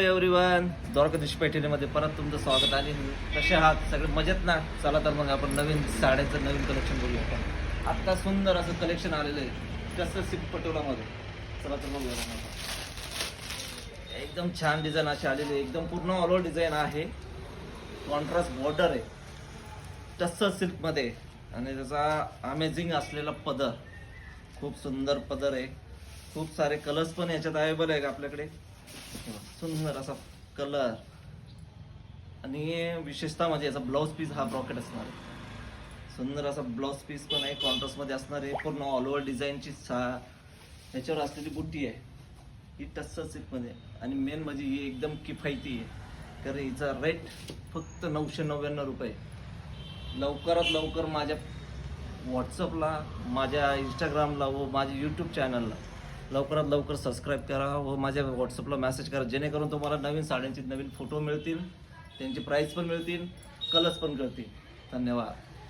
Everyone, Dwarkadhish पैठणीमध्ये परत तुमचं स्वागत. आणि कसे आहात सगळे? मजेत ना? चला तर मग आपण नवीन साड्यांचं नवीन कलेक्शन बघूया. आपण आत्ता सुंदर असं कलेक्शन आलेलं आहे कसं सिल्क पटोलामध्ये. चला तर बघूया. एकदम छान डिझाईन अशी आलेली आहे, एकदम पूर्ण ऑल ओव्हर डिझाईन आहे. कॉन्ट्रास्ट बॉर्डर आहे टस्सर सिल्कमध्ये आणि त्याचा अमेझिंग असलेला पदर, खूप सुंदर पदर आहे. खूप सारे कलर्स पण याच्यात अवेलेबल आहे आपल्याकडे. सुंदर असा कलर आणि विशेषतः म्हणजे याचा ब्लाउज पीस हा ब्रॉकेट असणार आहे. सुंदर असा ब्लाउज पीस पण आहे, कॉन्ट्रास्ट मध्ये असणार आहे. पूर्ण ऑल ओव्हर डिझाईनची याच्यावर असलेली बुट्टी आहे ही टस्सर सिल्क मध्ये. आणि मेन म्हणजे ही एकदम किफायती आहे, कारण हिचा रेट फक्त 999 रुपये. लवकरात लवकर माझ्या व्हॉट्सअपला, माझ्या इंस्टाग्रामला व माझ्या यूट्यूब चॅनलला लवकरात लवकर सबस्क्राईब करा व माझ्या व्हॉट्सअपला मेसेज करा, जेणेकरून तुम्हाला नवीन साड्यांचे नवीन फोटो मिळतील, त्यांची प्राईस पण मिळतील, कलर्स पण कळतील. धन्यवाद.